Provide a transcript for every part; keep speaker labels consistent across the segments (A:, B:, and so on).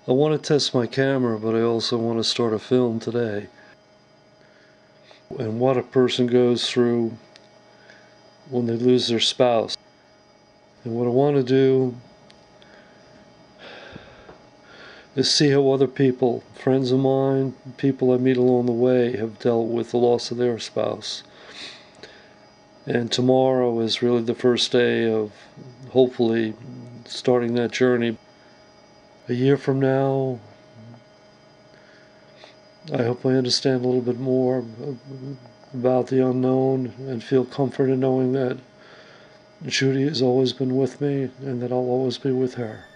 A: I want to test my camera, but I also want to start a film today. And what a person goes through when they lose their spouse. And what I want to do is see how other people, friends of mine, people I meet along the way, have dealt with the loss of their spouse. And tomorrow is really the first day of hopefully starting that journey. A year from now, I hope I understand a little bit more about the unknown and feel comfort in knowing that Judy has always been with me and that I'll always be with her.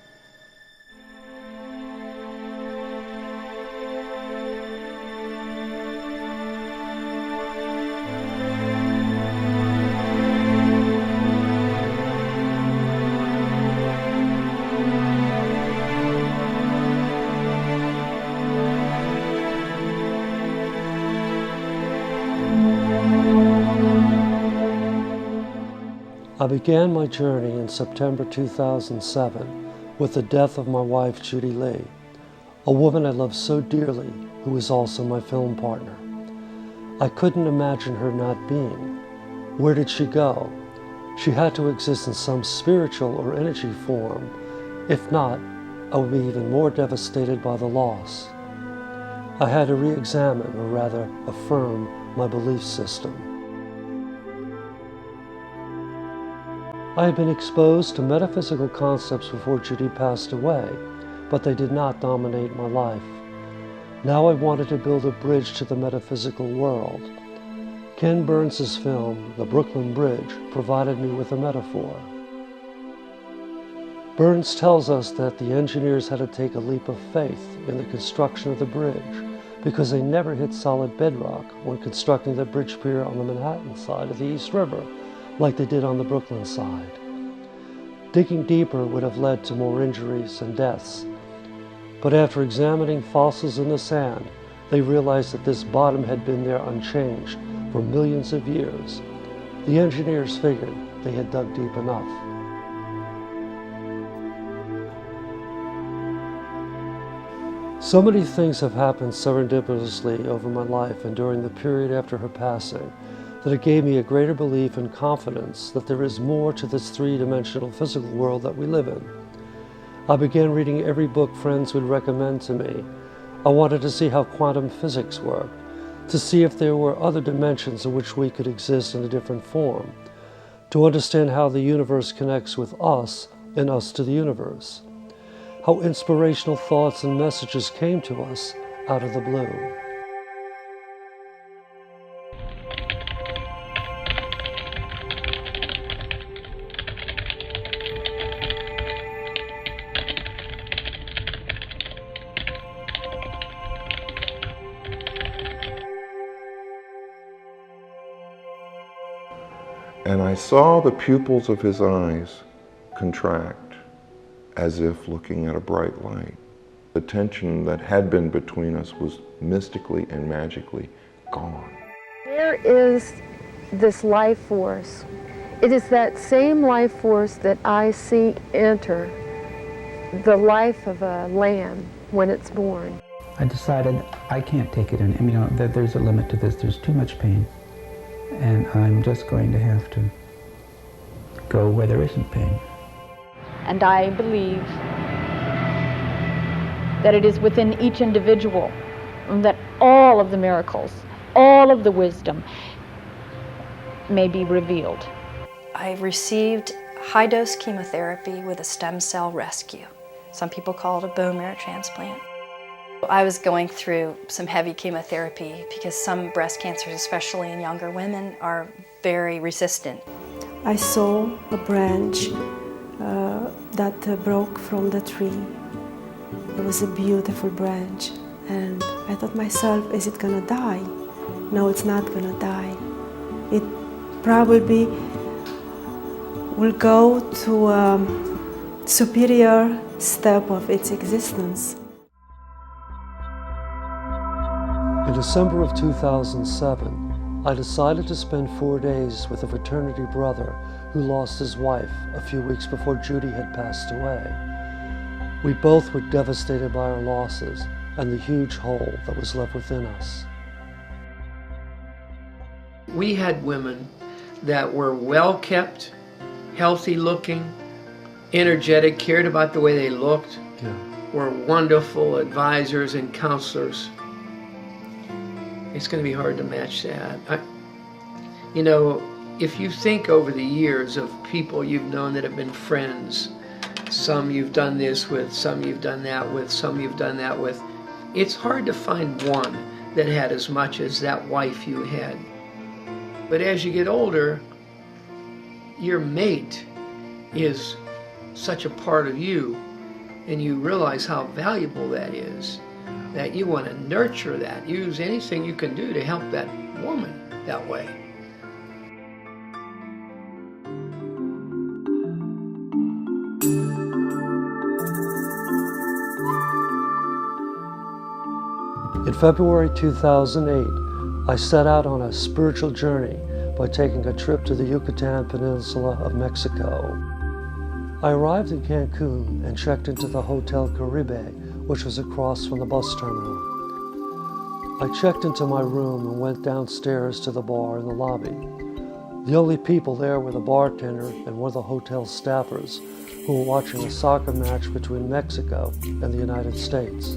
A: I began my journey in September 2007 with the death of my wife, Judy Lee, a woman I loved so dearly who was also my film partner. I couldn't imagine her not being. Where did she go? She had to exist in some spiritual or energy form. If not, I would be even more devastated by the loss. I had to re-examine, or rather affirm, my belief system. I had been exposed to metaphysical concepts before Judy passed away, but they did not dominate my life. Now I wanted to build a bridge to the metaphysical world. Ken Burns' film, The Brooklyn Bridge, provided me with a metaphor. Burns tells us that the engineers had to take a leap of faith in the construction of the bridge because they never hit solid bedrock when constructing the bridge pier on the Manhattan side of the East River, like they did on the Brooklyn side. Digging deeper would have led to more injuries and deaths. But after examining fossils in the sand, they realized that this bottom had been there unchanged for millions of years. The engineers figured they had dug deep enough. So many things have happened serendipitously over my life and during the period after her passing that it gave me a greater belief and confidence that there is more to this three-dimensional physical world that we live in. I began reading every book friends would recommend to me. I wanted to see how quantum physics worked, to see if there were other dimensions in which we could exist in a different form, to understand how the universe connects with us and us to the universe, how inspirational thoughts and messages came to us out of the blue.
B: And I saw the pupils of his eyes contract as if looking at a bright light. The tension that had been between us was mystically and magically gone.
C: There is this life force. It is that same life force that I see enter the life of a lamb when it's born.
D: I decided I can't take it in. That there's a limit to this. There's too much pain. And I'm just going to have to go where there isn't pain.
E: And I believe that it is within each individual that all of the miracles, all of the wisdom may be revealed.
F: I received high-dose chemotherapy with a stem cell rescue. Some people call it a bone marrow transplant. I was going through some heavy chemotherapy because some breast cancers, especially in younger women, are very resistant.
G: I saw a branch that broke from the tree. It was a beautiful branch, and I thought myself, is it gonna die? No, it's not gonna die. It probably will go to a superior step of its existence.
A: In December of 2007, I decided to spend 4 days with a fraternity brother who lost his wife a few weeks before Judy had passed away. We both were devastated by our losses and the huge hole that was left within us.
H: We had women that were well kept, healthy looking, energetic, cared about the way they looked, were wonderful advisors and counselors. It's going to be hard to match that. You know, if you think over the years of people you've known that have been friends, some you've done this with, some you've done that with, some you've done that with, it's hard to find one that had as much as that wife you had. But as you get older, your mate is such a part of you, and you realize how valuable that is, that you want to nurture that, use anything you can do to help that woman that way.
A: In February 2008, I set out on a spiritual journey by taking a trip to the Yucatan Peninsula of Mexico. I arrived in Cancun and checked into the Hotel Caribe, which was across from the bus terminal. I checked into my room and went downstairs to the bar in the lobby. The only people there were the bartender and one of the hotel staffers who were watching a soccer match between Mexico and the United States.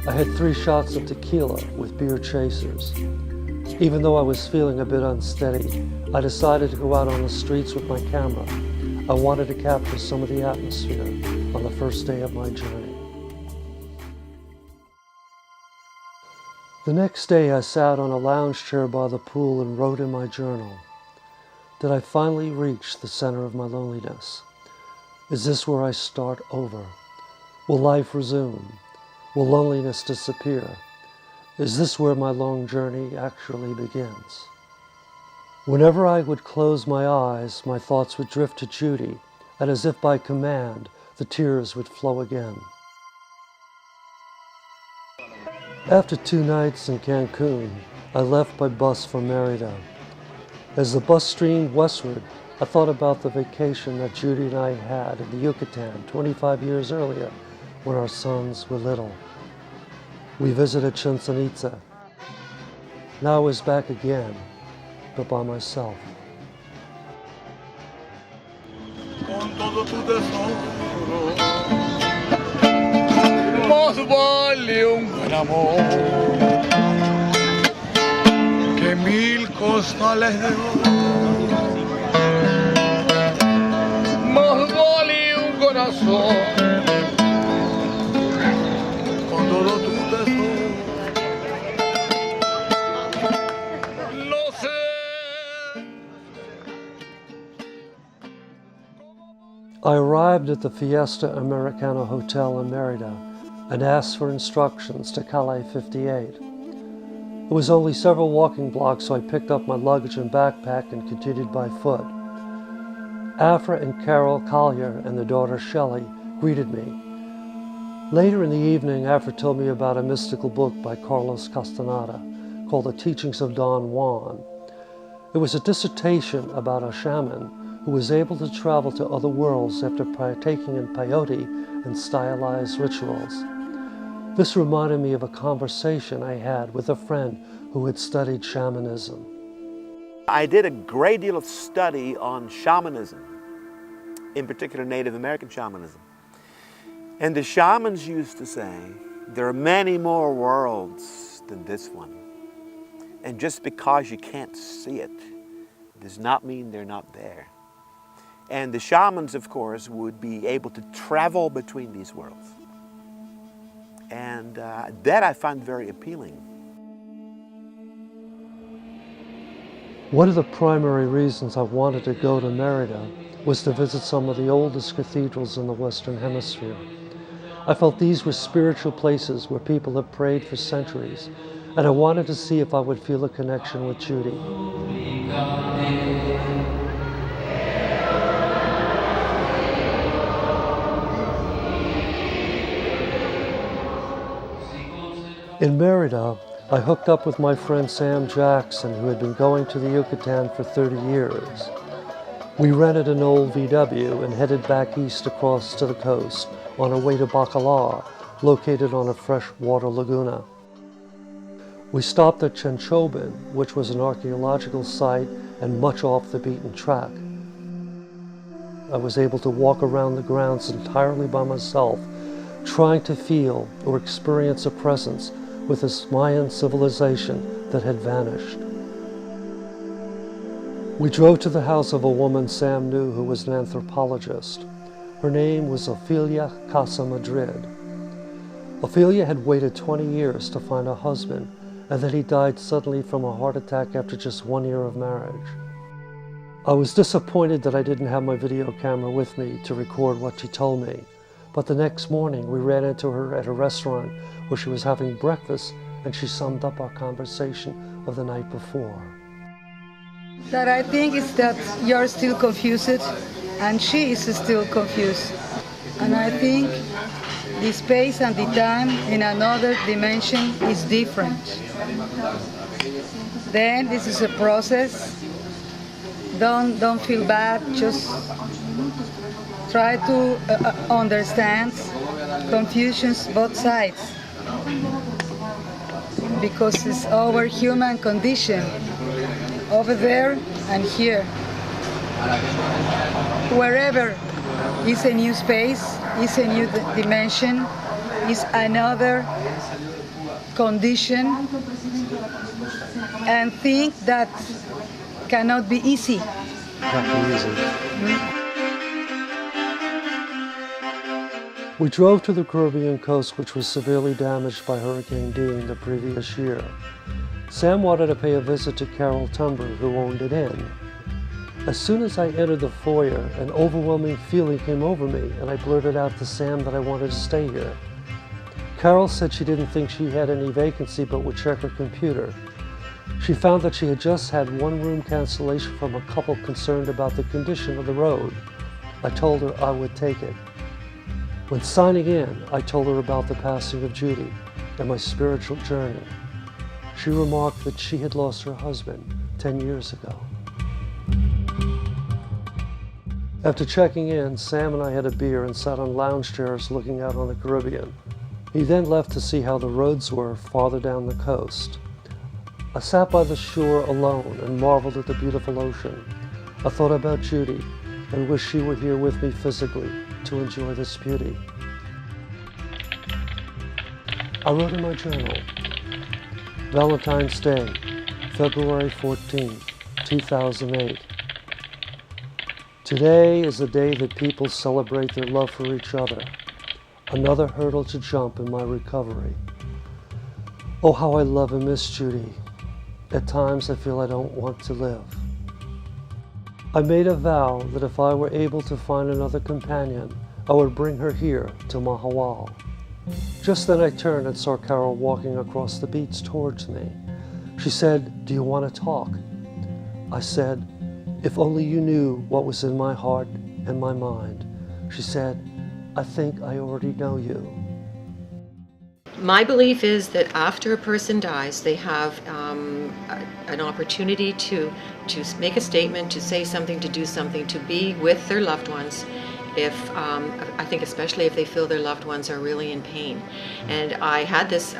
A: I had 3 shots of tequila with beer chasers. Even though I was feeling a bit unsteady, I decided to go out on the streets with my camera. I wanted to capture some of the atmosphere on the first day of my journey. The next day, I sat on a lounge chair by the pool and wrote in my journal. Did I finally reach the center of my loneliness? Is this where I start over? Will life resume? Will loneliness disappear? Is this where my long journey actually begins? Whenever I would close my eyes, my thoughts would drift to Judy, and as if by command, the tears would flow again. After 2 nights in Cancun, I left by bus for Merida. As the bus streamed westward, I thought about the vacation that Judy and I had in the Yucatan 25 years earlier when our sons were little. We visited Chichen Itza. Now I was back again, but by myself.
I: Con todo tu tesoro, más vale un buen amor que 1000 costales de oro. Más vale un corazón con todo tu tesoro. Lo sé.
A: I arrived at the Fiesta Americana Hotel in Merida and asked for instructions to Calle 58. It was only several walking blocks, so I picked up my luggage and backpack and continued by foot. Afra and Carol Collier and their daughter Shelley greeted me. Later in the evening, Afra told me about a mystical book by Carlos Castaneda called The Teachings of Don Juan. It was a dissertation about a shaman who was able to travel to other worlds after partaking in peyote and stylized rituals. This reminded me of a conversation I had with a friend who had studied shamanism.
J: I did a great deal of study on shamanism, in particular Native American shamanism. And the shamans used to say, there are many more worlds than this one. And just because you can't see it does not mean they're not there. And the shamans, of course, would be able to travel between these worlds. And that I found very appealing.
A: One of the primary reasons I wanted to go to Merida was to visit some of the oldest cathedrals in the Western Hemisphere. I felt these were spiritual places where people have prayed for centuries, and I wanted to see if I would feel a connection with Judy. In Merida, I hooked up with my friend Sam Jackson, who had been going to the Yucatan for 30 years. We rented an old VW and headed back east across to the coast on our way to Bacalar, located on a freshwater laguna. We stopped at Chenchobin, which was an archaeological site and much off the beaten track. I was able to walk around the grounds entirely by myself, trying to feel or experience a presence with this Mayan civilization that had vanished. We drove to the house of a woman Sam knew who was an anthropologist. Her name was Ofelia Casa Madrid. Ofelia had waited 20 years to find a husband, and then he died suddenly from a heart attack after just 1 year of marriage. I was disappointed that I didn't have my video camera with me to record what she told me, but the next morning we ran into her at a restaurant where she was having breakfast, and she summed up our conversation of the night before.
K: That I think is that you're still confused and she is still confused. And I think the space and the time in another dimension is different. Then this is a process. Don't feel bad, just try to understand confusions both sides, because it's our human condition over there and here. Wherever is a new space, is a new dimension, is another condition, and think that cannot be easy.
A: Not easy. We drove to the Caribbean coast, which was severely damaged by Hurricane Dean the previous year. Sam wanted to pay a visit to Carol Tumber, who owned an inn. As soon as I entered the foyer, an overwhelming feeling came over me, and I blurted out to Sam that I wanted to stay here. Carol said she didn't think she had any vacancy, but would check her computer. She found that she had just had one room cancellation from a couple concerned about the condition of the road. I told her I would take it. When signing in, I told her about the passing of Judy and my spiritual journey. She remarked that she had lost her husband 10 years ago. After checking in, Sam and I had a beer and sat on lounge chairs looking out on the Caribbean. He then left to see how the roads were farther down the coast. I sat by the shore alone and marveled at the beautiful ocean. I thought about Judy and wished she were here with me physically to enjoy this beauty. I wrote in my journal, Valentine's Day, February 14, 2008. Today is the day that people celebrate their love for each other. Another hurdle to jump in my recovery. Oh, how I love and miss Judy. At times I feel I don't want to live. I made a vow that if I were able to find another companion, I would bring her here to Mahawal. Just then I turned and saw Carol walking across the beach towards me. She said, "Do you want to talk?" I said, "If only you knew what was in my heart and my mind." She said, "I think I already know you."
L: My belief is that after a person dies, they have an opportunity to make a statement, to say something, to do something, to be with their loved ones. If I think especially if they feel their loved ones are really in pain. And I had this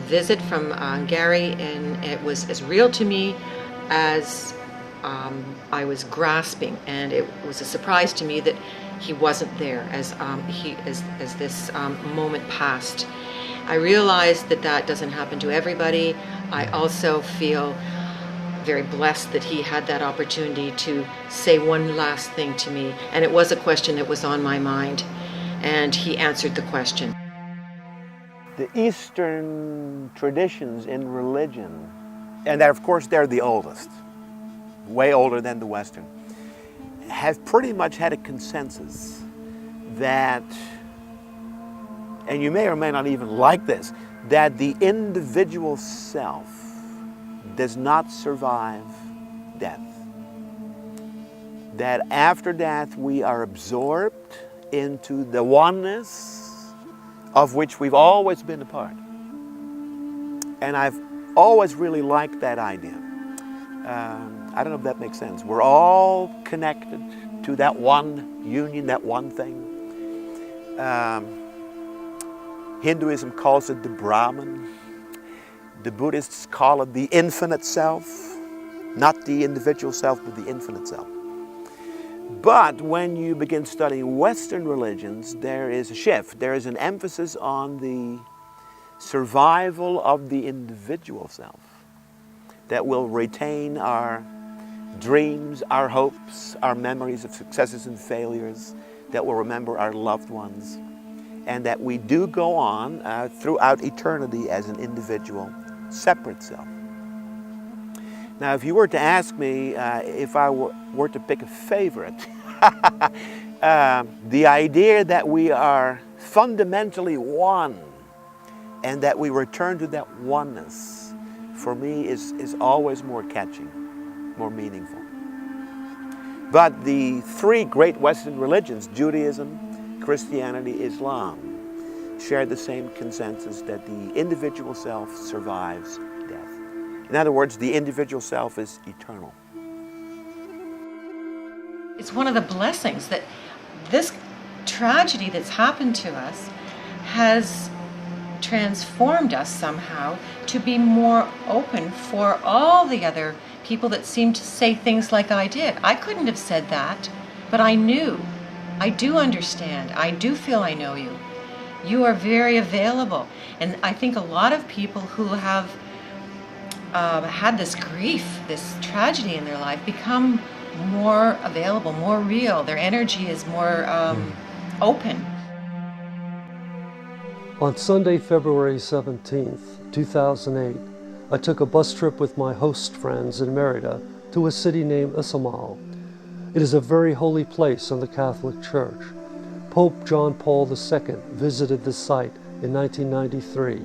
L: visit from Gary, and it was as real to me as I was grasping, and it was a surprise to me that he wasn't there as this moment passed. I realized that that doesn't happen to everybody. I also feel very blessed that he had that opportunity to say one last thing to me, and it was a question that was on my mind, and he answered the question.
J: The Eastern traditions in religion, and of course they're the oldest, way older than the Western, have pretty much had a consensus that, and you may or may not even like this, that the individual self does not survive death. That after death we are absorbed into the oneness of which we've always been a part. And I've always really liked that idea. I don't know if that makes sense. We're all connected to that one union, that one thing. Hinduism calls it the Brahman. The Buddhists call it the infinite self. Not the individual self, but the infinite self. But when you begin studying Western religions, there is a shift. There is an emphasis on the survival of the individual self that will retain our dreams, our hopes, our memories of successes and failures, that will remember our loved ones, and that we do go on throughout eternity as an individual, separate self. Now, if you were to ask me if I were to pick a favorite, the idea that we are fundamentally one and that we return to that oneness, for me, is always more catching, more meaningful. But the three great Western religions, Judaism, Christianity, Islam, share the same consensus that the individual self survives death. In other words, the individual self is eternal.
L: It's one of the blessings that this tragedy that's happened to us has transformed us somehow to be more open for all the other people that seem to say things like I did. I couldn't have said that, but I knew. I do understand. I do feel I know you. You are very available. And I think a lot of people who have had this grief, this tragedy in their life, become more available, more real. Their energy is more open.
A: On Sunday, February 17th, 2008, I took a bus trip with my host friends in Merida to a city named Isamal. It is a very holy place in the Catholic Church. Pope John Paul II visited this site in 1993.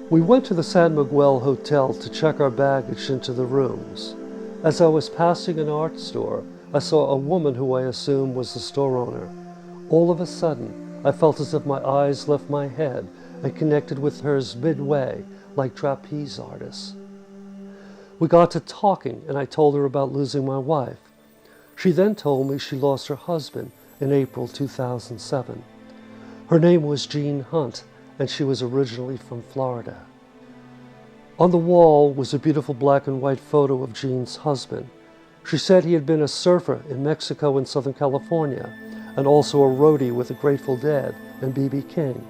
A: We went to the San Miguel Hotel to check our baggage into the rooms. As I was passing an art store, I saw a woman who I assumed was the store owner. All of a sudden, I felt as if my eyes left my head and connected with hers midway, like trapeze artists. We got to talking, and I told her about losing my wife. She then told me she lost her husband in April 2007. Her name was Jean Hunt, and she was originally from Florida. On the wall was a beautiful black and white photo of Jean's husband. She said he had been a surfer in Mexico and Southern California, and also a roadie with the Grateful Dead and B.B. King.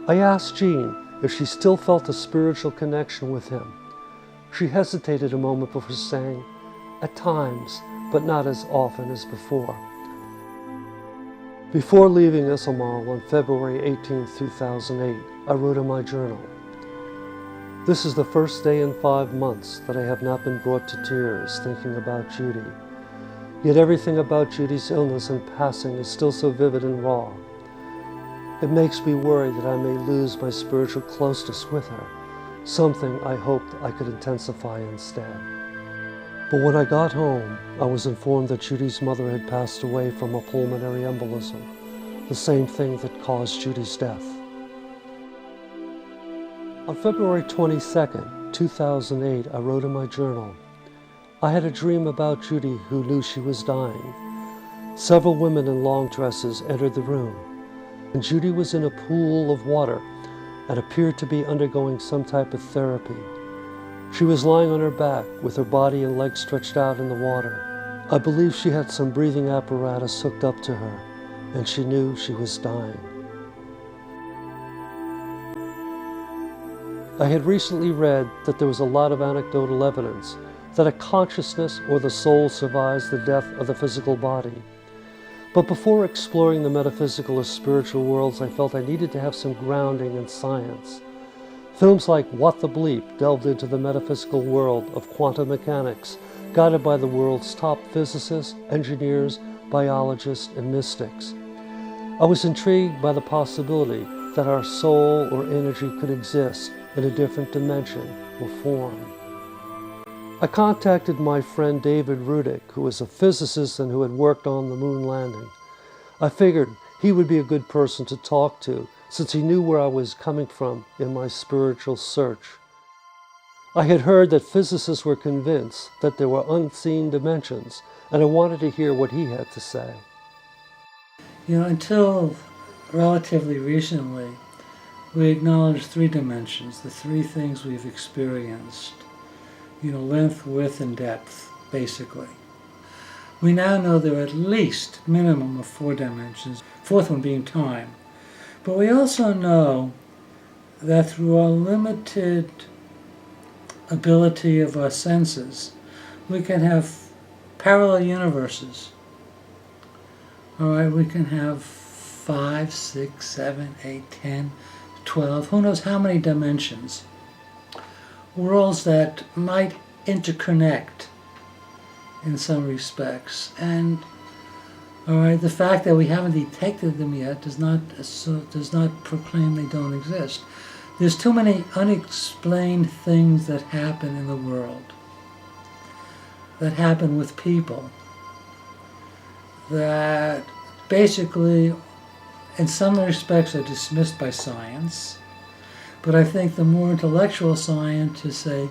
A: I asked Jean if she still felt a spiritual connection with him. She hesitated a moment before saying, "At times, but not as often as before." Before leaving Isamal on February 18, 2008, I wrote in my journal, "This is the first day in 5 months that I have not been brought to tears thinking about Judy. Yet everything about Judy's illness and passing is still so vivid and raw. It makes me worry that I may lose my spiritual closeness with her, something I hoped I could intensify instead." But when I got home, I was informed that Judy's mother had passed away from a pulmonary embolism, the same thing that caused Judy's death. On February 22, 2008, I wrote in my journal, "I had a dream about Judy who knew she was dying. Several women in long dresses entered the room, and Judy was in a pool of water and appeared to be undergoing some type of therapy. She was lying on her back with her body and legs stretched out in the water. I believe she had some breathing apparatus hooked up to her, and she knew she was dying." I had recently read that there was a lot of anecdotal evidence that a consciousness or the soul survives the death of the physical body. But before exploring the metaphysical or spiritual worlds, I felt I needed to have some grounding in science. Films like What the Bleep delved into the metaphysical world of quantum mechanics, guided by the world's top physicists, engineers, biologists, and mystics. I was intrigued by the possibility that our soul or energy could exist in a different dimension or form. I contacted my friend David Rudick, who was a physicist and who had worked on the moon landing. I figured he would be a good person to talk to, since he knew where I was coming from in my spiritual search. I had heard that physicists were convinced that there were unseen dimensions, and I wanted to hear what he had to say.
M: You know, until relatively recently, we acknowledged three dimensions, the three things we've experienced. You know, length, width, and depth, basically. We now know there are at least minimum of 4 dimensions, fourth one being time. But we also know that through our limited ability of our senses, we can have parallel universes. All right, we can have 5, 6, 7, 8, 10, 12, who knows how many dimensions. Worlds that might interconnect in some respects. And all right, the fact that we haven't detected them yet does not proclaim they don't exist. There's too many unexplained things that happen in the world, that happen with people, that basically, in some respects, are dismissed by science. But I think the more intellectual scientists say,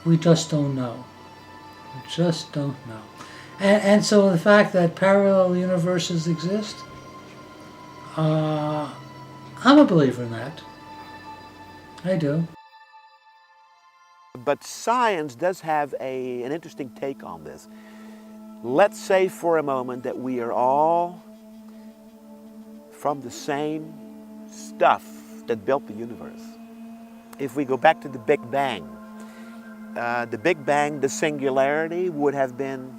M: we just don't know. We just don't know. And so the fact that parallel universes exist, I'm a believer in that. I do.
J: But science does have an interesting take on this. Let's say for a moment that we are all from the same stuff that built the universe. If we go back to the Big Bang, the singularity would have been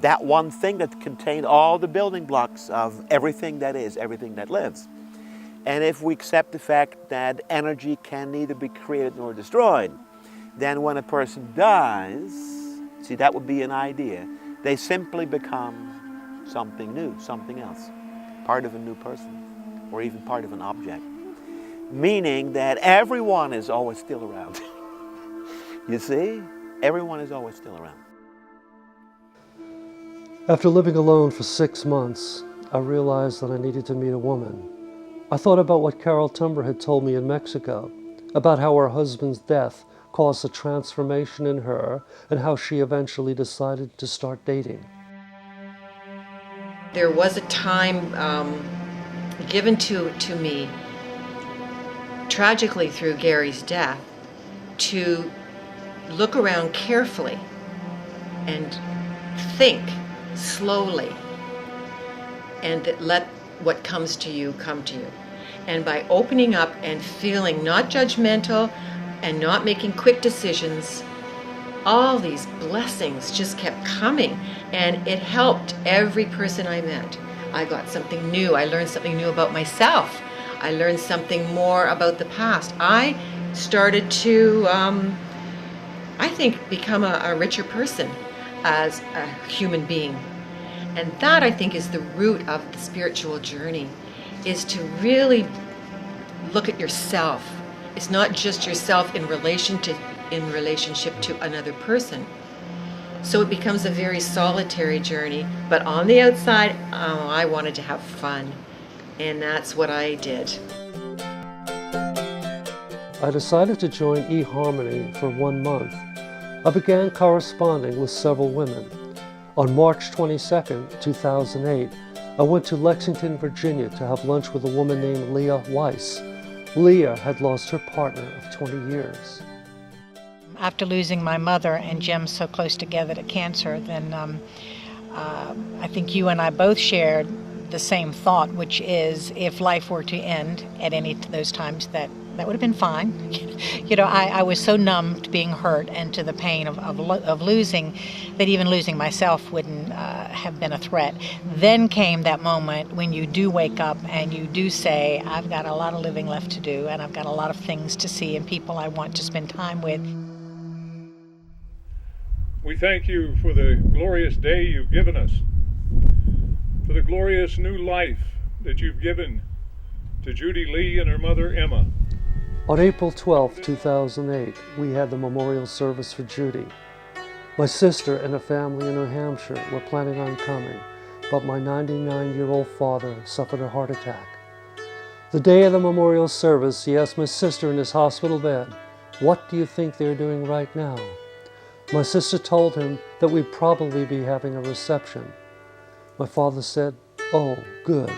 J: that one thing that contained all the building blocks of everything that is, everything that lives. And if we accept the fact that energy can neither be created nor destroyed, then when a person dies, see, that would be an idea. They simply become something new, something else, part of a new person, or even part of an object. Meaning that everyone is always still around. You see? Everyone is always still around.
A: After living alone for 6 months, I realized that I needed to meet a woman. I thought about what Carol Tumber had told me in Mexico, about how her husband's death caused a transformation in her and how she eventually decided to start dating.
L: There was a time given to me, tragically through Gary's death, to look around carefully and think slowly and let what comes to you come to you. And by opening up and feeling not judgmental and not making quick decisions, all these blessings just kept coming, and it helped every person I met. I got something new. I learned something new about myself. I learned something more about the past. I started to, I think, become a richer person as a human being. And that, I think, is the root of the spiritual journey, is to really look at yourself. It's not just yourself in relationship to another person. So it becomes a very solitary journey. But on the outside, I wanted to have fun. And that's what I did.
A: I decided to join eHarmony for 1 month. I began corresponding with several women. On March 22, 2008, I went to Lexington, Virginia to have lunch with a woman named Leah Weiss. Leah had lost her partner of 20 years.
N: After losing my mother and Jim so close together to cancer, then I think you and I both shared the same thought, which is if life were to end at any of those times, that would have been fine. You know, I was so numb to being hurt and to the pain of losing that even losing myself wouldn't have been a threat. Then came that moment when you do wake up and you do say, I've got a lot of living left to do, and I've got a lot of things to see and people I want to spend time with.
O: We thank you for the glorious day you've given us, for the glorious new life that you've given to Judy Lee and her mother, Emma.
A: On April 12, 2008, we had the memorial service for Judy. My sister and a family in New Hampshire were planning on coming, but my 99-year-old father suffered a heart attack. The day of the memorial service, he asked my sister in his hospital bed, "What do you think they're doing right now?" My sister told him that we'd probably be having a reception. My father said, "Oh, good."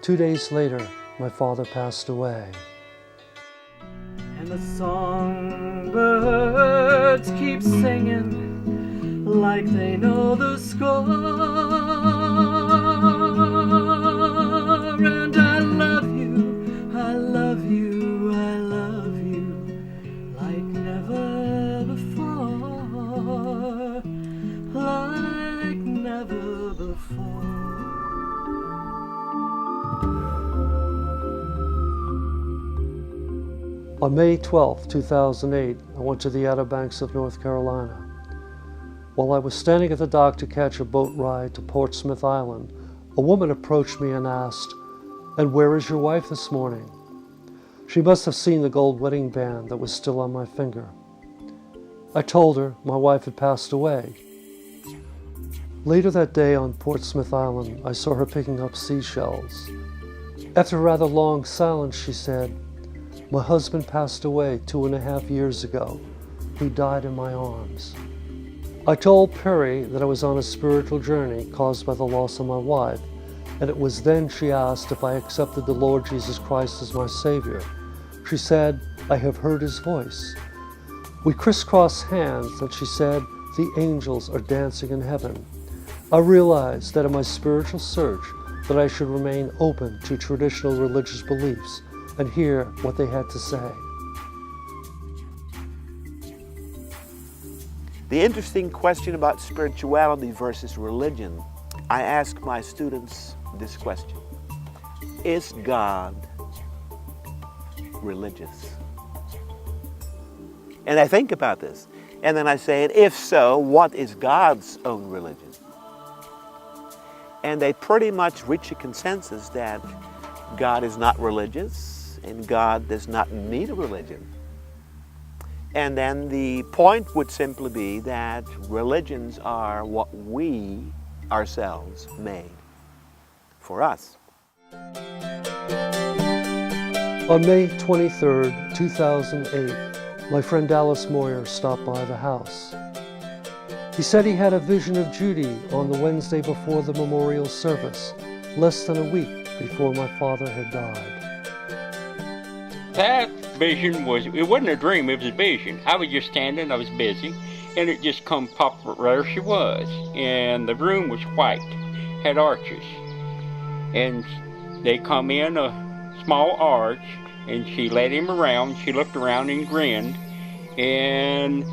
A: 2 days later, my father passed away.
P: And the songbirds keep singing like they know the score. And I love you, I love you, I love you like never before, like never before.
A: On May 12, 2008, I went to the Outer Banks of North Carolina. While I was standing at the dock to catch a boat ride to Portsmouth Island, a woman approached me and asked, "And where is your wife this morning?" She must have seen the gold wedding band that was still on my finger. I told her my wife had passed away. Later that day on Portsmouth Island, I saw her picking up seashells. After a rather long silence, she said, "My husband passed away 2.5 years ago. He died in my arms." I told Perry that I was on a spiritual journey caused by the loss of my wife, and it was then she asked if I accepted the Lord Jesus Christ as my Savior. She said, "I have heard His voice." We crisscrossed hands and she said, "The angels are dancing in heaven." I realized that in my spiritual search that I should remain open to traditional religious beliefs and hear what they had to say.
J: The interesting question about spirituality versus religion, I ask my students this question: is God religious? And I think about this, and then I say, and if so, what is God's own religion? And they pretty much reach a consensus that God is not religious, and God does not need a religion. And then the point would simply be that religions are what we ourselves made for us.
A: On May 23, 2008, my friend Dallas Moyer stopped by the house. He said he had a vision of Judy on the Wednesday before the memorial service, less than a week before my father had died.
Q: That vision it wasn't a dream, it was a vision. I was just standing, I was busy, and it just come pop there she was. And the room was white, had arches. And they come in a small arch, and she led him around, she looked around and grinned, and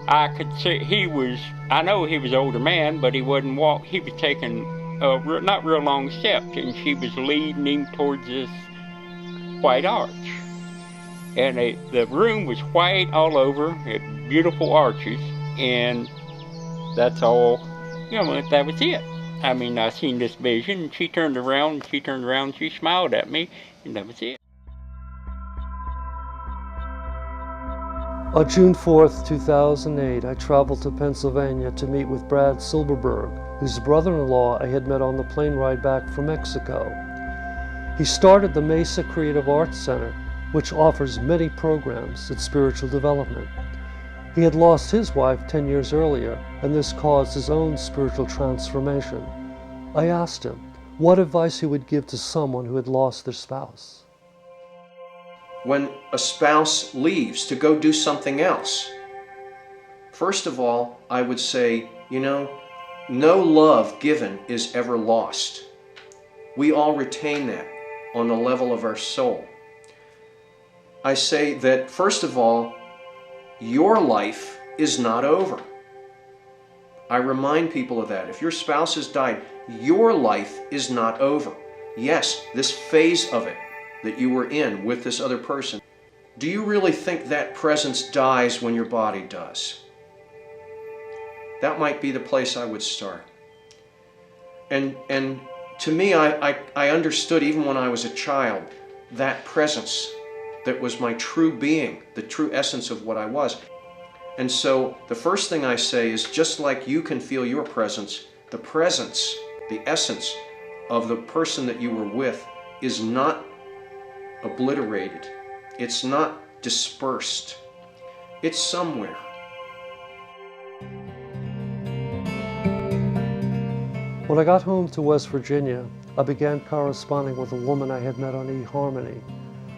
Q: I could see I know he was an older man, but he wasn't he was taking not real long steps, and she was leading him towards this white arch. And the room was white all over, had beautiful arches, and that's all, that was it. I mean, I seen this vision, and she turned around, she smiled at me, and that was it.
A: On June 4th, 2008, I traveled to Pennsylvania to meet with Brad Silberberg, whose brother-in-law I had met on the plane ride back from Mexico. He started the Mesa Creative Arts Center, which offers many programs in spiritual development. He had lost his wife 10 years earlier, and this caused his own spiritual transformation. I asked him what advice he would give to someone who had lost their spouse.
R: When a spouse leaves to go do something else, first of all, I would say, no love given is ever lost. We all retain that on the level of our soul. I say that, first of all, your life is not over. I remind people of that. If your spouse has died, your life is not over. Yes, this phase of it that you were in with this other person, do you really think that presence dies when your body does? That might be the place I would start. And to me, I understood even when I was a child, that presence that was my true being, the true essence of what I was. And so the first thing I say is, just like you can feel your presence, the essence of the person that you were with is not obliterated. It's not dispersed. It's somewhere.
A: When I got home to West Virginia, I began corresponding with a woman I had met on eHarmony.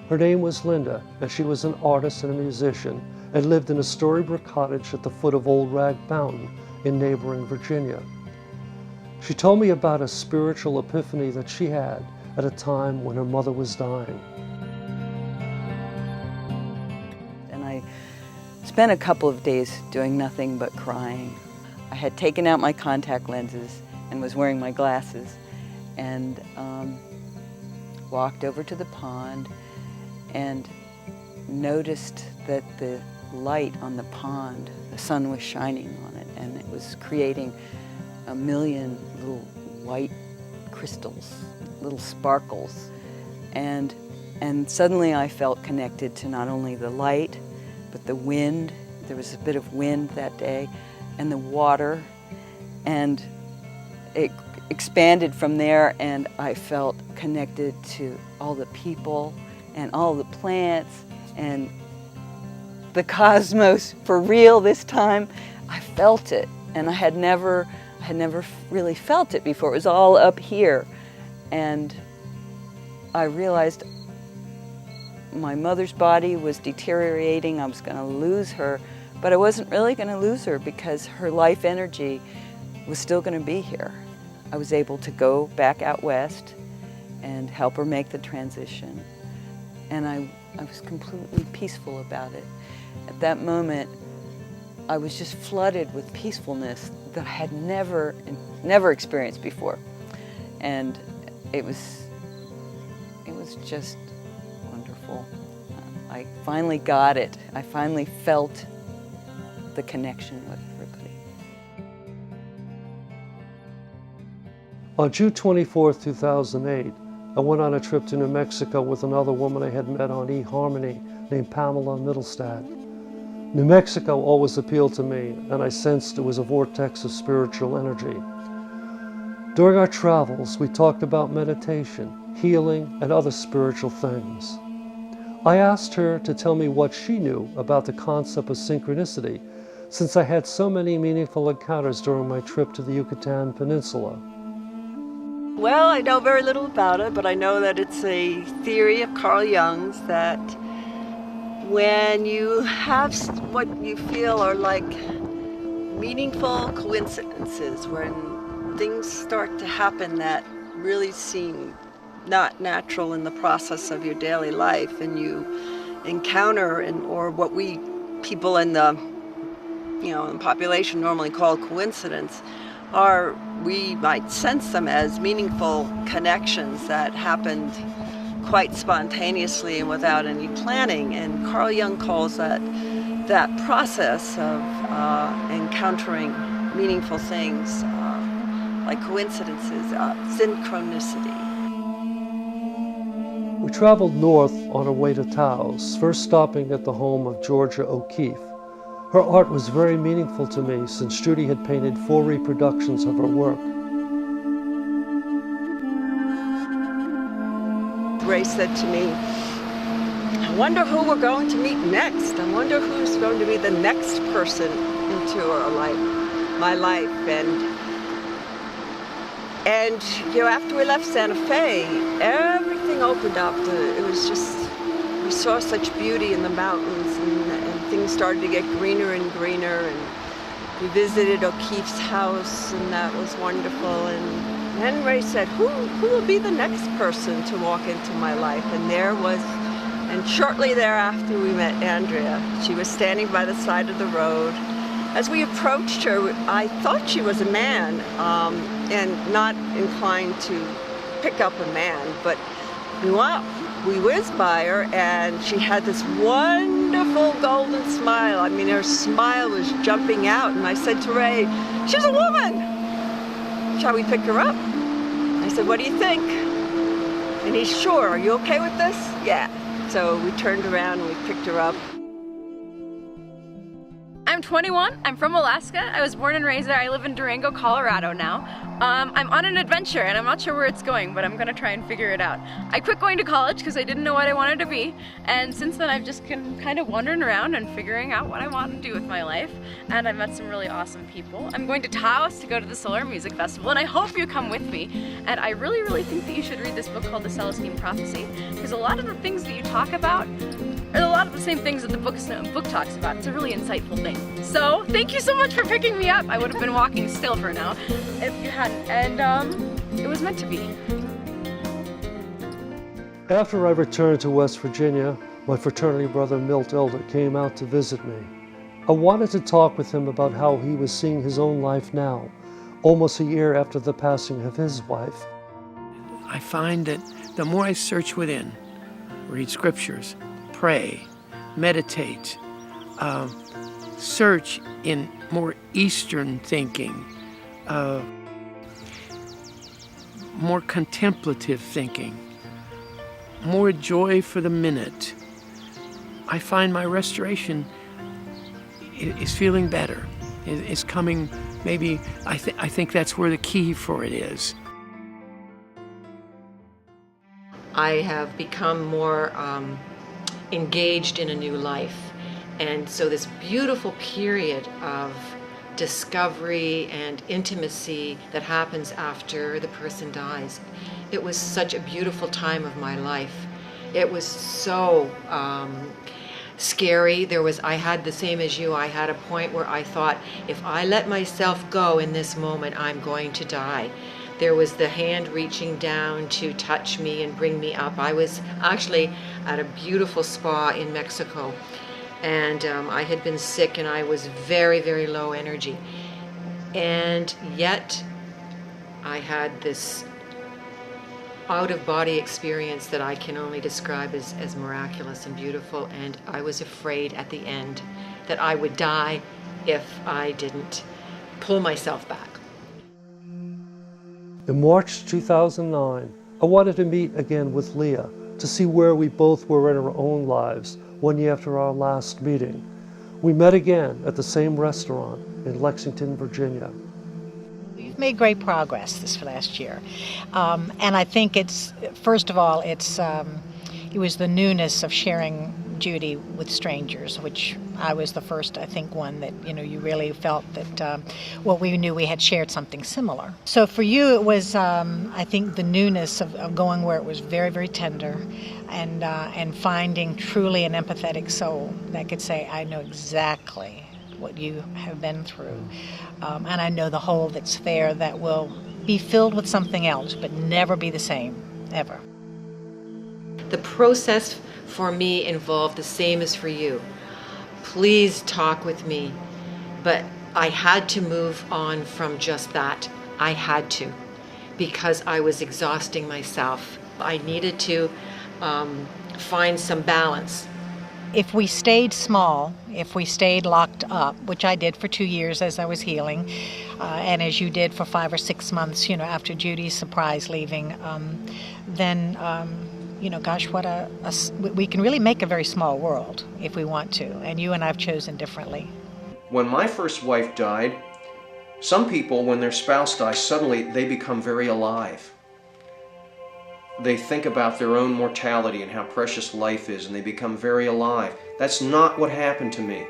A: Her name was Linda, and she was an artist and a musician, and lived in a Storybook cottage at the foot of Old Rag Mountain in neighboring Virginia. She told me about a spiritual epiphany that she had at a time when her mother was dying.
S: And I spent a couple of days doing nothing but crying. I had taken out my contact lenses and was wearing my glasses, and walked over to the pond and noticed that the light on the pond, the sun was shining on it, and it was creating a million little white crystals, little sparkles. And suddenly I felt connected to not only the light, but the wind. There was a bit of wind that day, and the water, and it expanded from there, and I felt connected to all the people and all the plants and the cosmos for real this time. I felt it, and I had never really felt it before. It was all up here, and I realized my mother's body was deteriorating. I was going to lose her, but I wasn't really going to lose her because her life energy was still going to be here. I was able to go back out west and help her make the transition, and I was completely peaceful about it. At that moment, I was just flooded with peacefulness that I had never experienced before, and it was just wonderful. I finally got it. I finally felt the connection with everybody.
A: On June 24, 2008, I went on a trip to New Mexico with another woman I had met on eHarmony named Pamela Middlestad. New Mexico always appealed to me, and I sensed it was a vortex of spiritual energy. During our travels, we talked about meditation, healing, and other spiritual things. I asked her to tell me what she knew about the concept of synchronicity, since I had so many meaningful encounters during my trip to the Yucatan Peninsula.
T: Well, I know very little about it, but I know that it's a theory of Carl Jung's that when you have what you feel are like meaningful coincidences, when things start to happen that really seem not natural in the process of your daily life, and you encounter, or what we people in the population normally call coincidence, we might sense them as meaningful connections that happened quite spontaneously and without any planning. And Carl Jung calls that process of encountering meaningful things, like coincidences, synchronicity.
A: We traveled north on our way to Taos, first stopping at the home of Georgia O'Keeffe. Her art was very meaningful to me since Judy had painted 4 reproductions of her work.
T: Ray said to me, I wonder who we're going to meet next. I wonder who's going to be the next person into our life, my life. And after we left Santa Fe, everything opened up. It was just, we saw such beauty in the mountains, and things started to get greener and greener, and we visited O'Keeffe's house, and that was wonderful. And then Ray said, who will be the next person to walk into my life? And shortly thereafter we met Andrea. She was standing by the side of the road. As we approached her, I thought she was a man, and not inclined to pick up a man, but we whizzed by her, and she had this wonderful golden smile. I mean, her smile was jumping out, and I said to Ray, she's a woman! Shall we pick her up? I said, what do you think? And he's, sure, are you okay with this? Yeah. So we turned around and we picked her up.
U: I'm 21, I'm from Alaska, I was born and raised there, I live in Durango, Colorado now. I'm on an adventure and I'm not sure where it's going, but I'm gonna try and figure it out. I quit going to college because I didn't know what I wanted to be, and since then I've just been kind of wandering around and figuring out what I want to do with my life, and I've met some really awesome people. I'm going to Taos to go to the Solar Music Festival, and I hope you come with me, and I really, really think that you should read this book called The Celestine Prophecy, because a lot of the things that you talk about are a lot of the same things that the book talks about. It's a really insightful thing. So, thank you so much for picking me up. I would have been walking still for now if you hadn't, and it was meant to be.
A: After I returned to West Virginia, my fraternity brother Milt Elder came out to visit me. I wanted to talk with him about how he was seeing his own life now, almost a year after the passing of his wife.
H: I find that the more I search within, read scriptures, pray, meditate, search in more Eastern thinking, more contemplative thinking, more joy for the minute, I find my restoration is feeling better. It's coming, maybe, I think that's where the key for it is.
L: I have become more engaged in a new life. And so this beautiful period of discovery and intimacy that happens after the person dies, it was such a beautiful time of my life. It was so scary. I had the same as you. I had a point where I thought, if I let myself go in this moment, I'm going to die. There was the hand reaching down to touch me and bring me up. I was actually at a beautiful spa in Mexico, and I had been sick and I was very, very low energy. And yet I had this out-of-body experience that I can only describe as miraculous and beautiful, and I was afraid at the end that I would die if I didn't pull myself back.
A: In March 2009, I wanted to meet again with Leah to see where we both were in our own lives 1 year after our last meeting. We met again at the same restaurant in Lexington, Virginia.
N: We've made great progress this last year. And I think it's, first of all, it was the newness of sharing Judy with strangers, which I was the first, I think, one that, you really felt that, we knew we had shared something similar. So for you, it was, I think, the newness of going where it was very, very tender and finding truly an empathetic soul that could say, I know exactly what you have been through. And I know the hole that's there that will be filled with something else, but never be the same, ever.
L: The process for me involved the same as for you. Please talk with me. But I had to move on from just that. I had to, because I was exhausting myself. I needed to find some balance.
N: If we stayed small, if we stayed locked up, which I did for 2 years as I was healing, and as you did for 5 or 6 months, after Judy's surprise leaving, then gosh, we can really make a very small world if we want to, and you and I have chosen differently.
R: When my first wife died, some people, when their spouse dies, suddenly they become very alive. They think about their own mortality and how precious life is, and they become very alive. That's not what happened to me.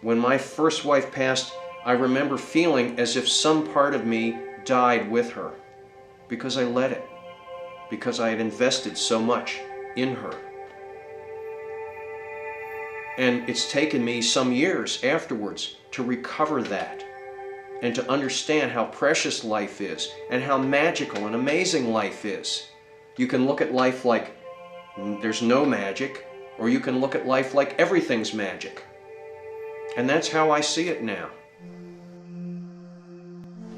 R: When my first wife passed, I remember feeling as if some part of me died with her, because I let it, because I had invested so much in her. And it's taken me some years afterwards to recover that and to understand how precious life is and how magical and amazing life is. You can look at life like there's no magic, or you can look at life like everything's magic. And that's how I see it now.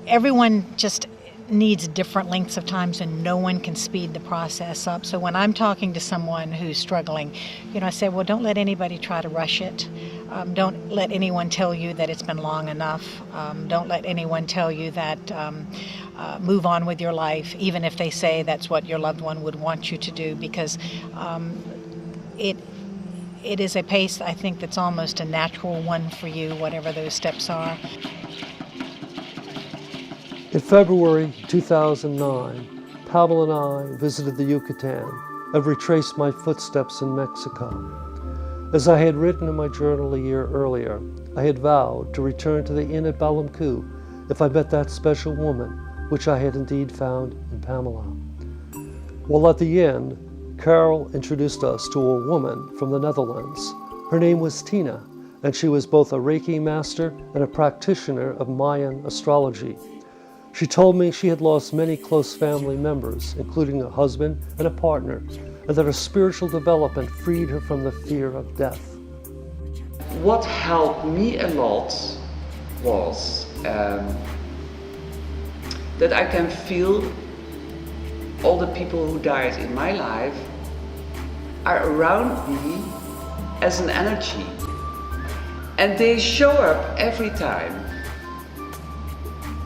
N: Everyone just needs different lengths of times, and no one can speed the process up. So when I'm talking to someone who's struggling, I say, well, don't let anybody try to rush it. Don't let anyone tell you that it's been long enough. Don't let anyone tell you that move on with your life, even if they say that's what your loved one would want you to do, because it is a pace, I think, that's almost a natural one for you, whatever those steps are.
A: In February 2009, Pavel and I visited the Yucatan and retraced my footsteps in Mexico. As I had written in my journal a year earlier, I had vowed to return to the inn at Balamku if I met that special woman, which I had indeed found in Pamela. While at the inn, Carol introduced us to a woman from the Netherlands. Her name was Tina, and she was both a Reiki master and a practitioner of Mayan astrology. She told me she had lost many close family members, including a husband and a partner, and that her spiritual development freed her from the fear of death.
B: What helped me a lot was that I can feel all the people who died in my life are around me as an energy, and they show up every time,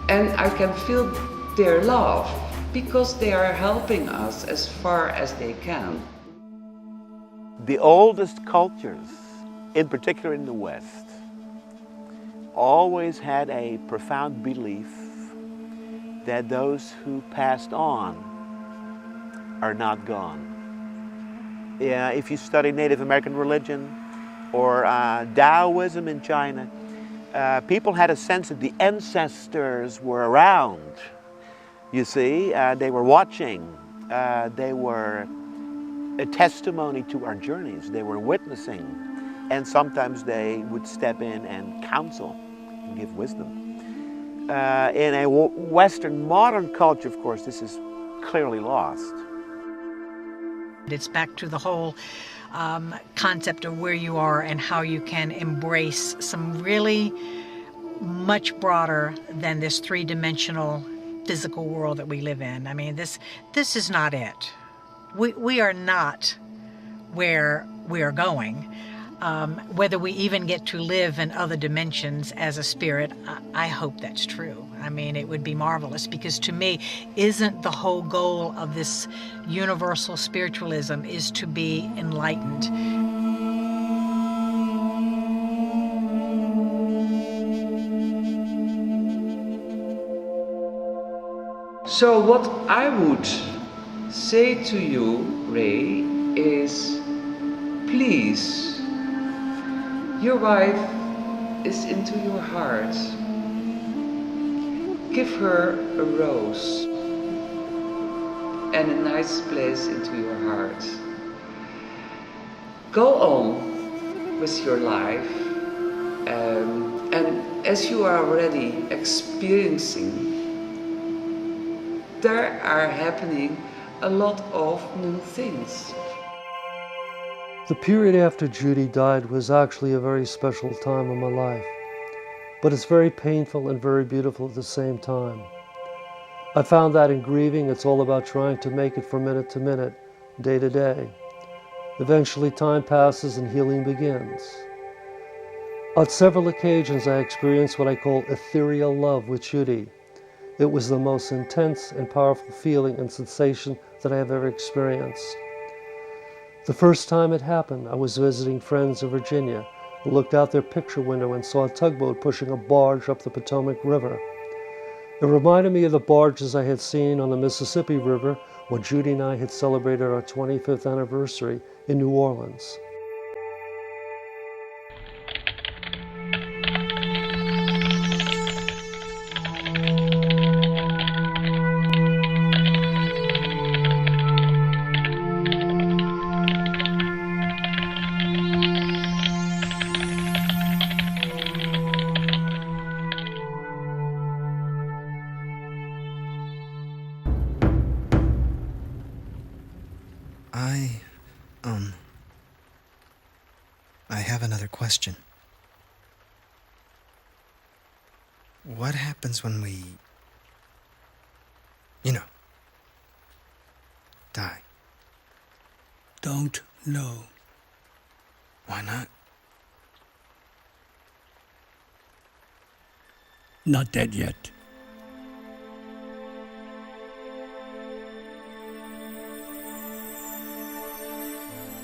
B: and I can feel their love because they are helping us as far as they can.
J: The oldest cultures, in particular in the West, always had a profound belief that those who passed on are not gone. Yeah, if you study Native American religion or Taoism in China, people had a sense that the ancestors were around. You see, they were watching, they were a testimony to our journeys, they were witnessing, and sometimes they would step in and counsel and give wisdom. In a Western modern culture, of course, this is clearly lost.
N: It's back to the whole concept of where you are and how you can embrace some really much broader than this three-dimensional physical world that we live in. I mean, this is not it. We are not where we are going. Whether we even get to live in other dimensions as a spirit, I hope that's true. I mean, it would be marvelous, because to me, isn't the whole goal of this universal spiritualism is to be enlightened?
B: So what I would say to you, Ray, is please, your wife is into your heart. Give her a rose and a nice place into your heart. Go on with your life, and as you are already experiencing, there are happening a lot of new things.
A: The period after Judy died was actually a very special time in my life, but it's very painful and very beautiful at the same time. I found that in grieving, it's all about trying to make it from minute to minute, day to day. Eventually time passes and healing begins. On several occasions I experienced what I call ethereal love with Judy. It was the most intense and powerful feeling and sensation that I have ever experienced. The first time it happened, I was visiting friends in Virginia who looked out their picture window and saw a tugboat pushing a barge up the Potomac River. It reminded me of the barges I had seen on the Mississippi River when Judy and I had celebrated our 25th anniversary in New Orleans.
V: I have another question. What happens when we, die?
W: Don't know.
V: Why not?
W: Not dead yet.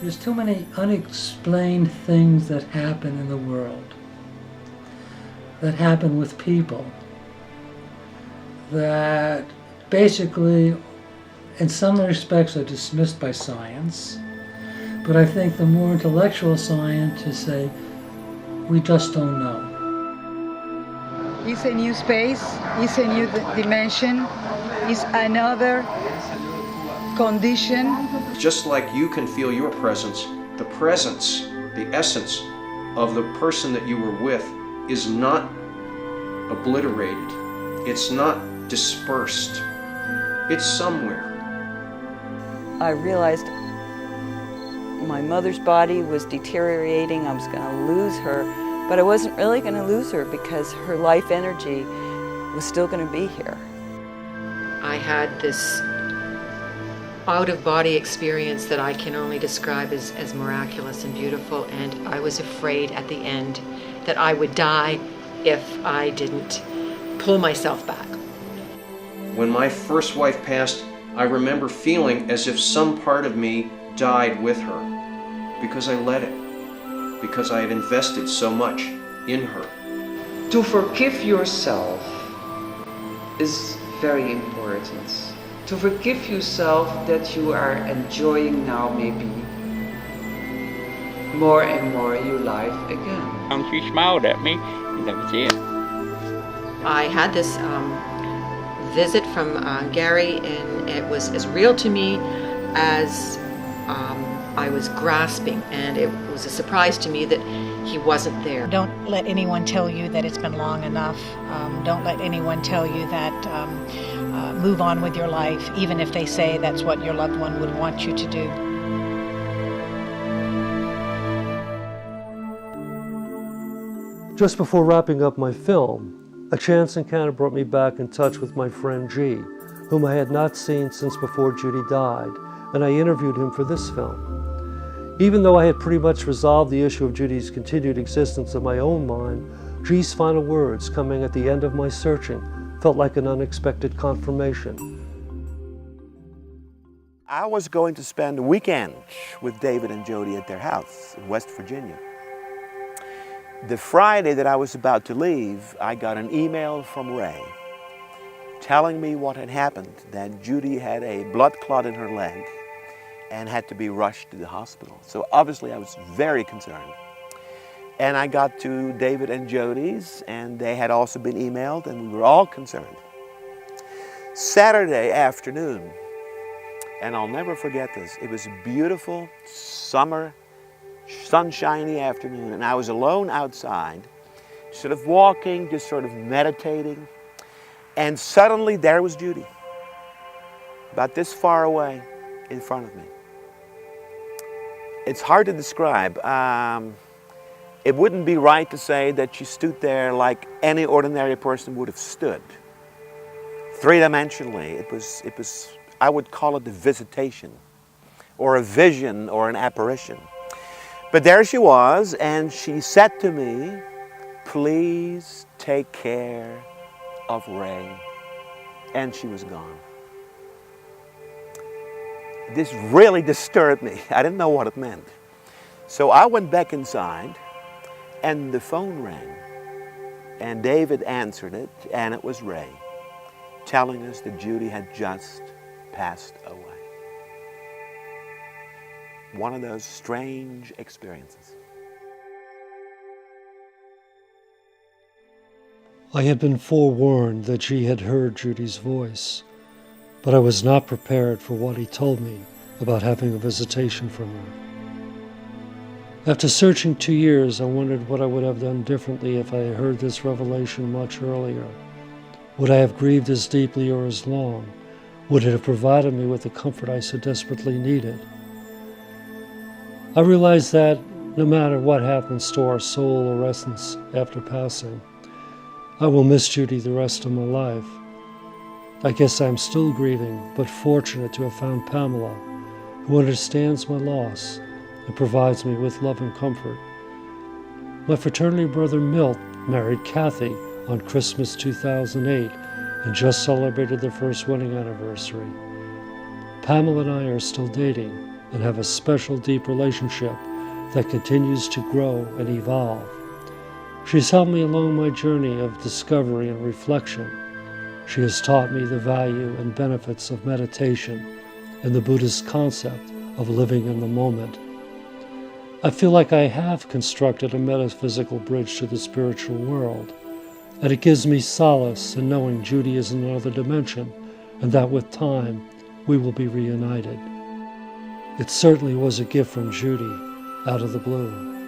M: There's too many unexplained things that happen in the world, that happen with people, that basically, in some respects, are dismissed by science. But I think the more intellectual scientists say, we just don't know.
K: It's a new space, it's a new dimension, it's another condition.
R: Just like you can feel your presence, the essence of the person that you were with is not obliterated. It's not dispersed. It's somewhere.
S: I realized my mother's body was deteriorating. I was going to lose her, but I wasn't really going to lose her because her life energy was still going to be here.
L: I had this out-of-body experience that I can only describe as miraculous and beautiful, and I was afraid at the end that I would die if I didn't pull myself back.
R: When my first wife passed, I remember feeling as if some part of me died with her because I let it, because I had invested so much in her.
B: To forgive yourself is very important. To forgive yourself that you are enjoying now maybe more and more your life again.
Q: She smiled at me, and that was it.
L: I had this visit from Gary, and it was as real to me as I was grasping, and it was a surprise to me that he wasn't there.
N: Don't let anyone tell you that it's been long enough. Don't let anyone tell you that move on with your life, even if they say that's what your loved one would want you to do.
A: Just before wrapping up my film, a chance encounter brought me back in touch with my friend G, whom I had not seen since before Judy died, and I interviewed him for this film. Even though I had pretty much resolved the issue of Judy's continued existence in my own mind, G's final words coming at the end of my searching felt like an unexpected confirmation.
J: I was going to spend a weekend with David and Jody at their house in West Virginia. The Friday that I was about to leave, I got an email from Ray telling me what had happened, that Judy had a blood clot in her leg and had to be rushed to the hospital. So obviously I was very concerned. And I got to David and Jody's, and they had also been emailed, and we were all concerned. Saturday afternoon, and I'll never forget this, it was a beautiful summer, sunshiny afternoon, and I was alone outside, sort of walking, just sort of meditating, and suddenly there was Judy, about this far away in front of me. It's hard to describe. It wouldn't be right to say that she stood there like any ordinary person would have stood. Three-dimensionally, it was, I would call it a visitation, or a vision, or an apparition. But there she was, and she said to me, "Please take care of Ray." And she was gone. This really disturbed me. I didn't know what it meant. So I went back inside, and the phone rang. And David answered it, and it was Ray, telling us that Judy had just passed away. One of those strange experiences.
A: I had been forewarned that she had heard Judy's voice, but I was not prepared for what he told me about having a visitation from her. After searching 2 years, I wondered what I would have done differently if I had heard this revelation much earlier. Would I have grieved as deeply or as long? Would it have provided me with the comfort I so desperately needed? I realized that no matter what happens to our soul or essence after passing, I will miss Judy the rest of my life. I guess I'm still grieving, but fortunate to have found Pamela, who understands my loss and provides me with love and comfort. My fraternity brother Milt married Kathy on Christmas 2008 and just celebrated their first wedding anniversary. Pamela and I are still dating, and have a special deep relationship that continues to grow and evolve. She's helped me along my journey of discovery and reflection. She has taught me the value and benefits of meditation and the Buddhist concept of living in the moment. I feel like I have constructed a metaphysical bridge to the spiritual world, and it gives me solace in knowing Judy is in another dimension and that with time we will be reunited. It certainly was a gift from Judy out of the blue.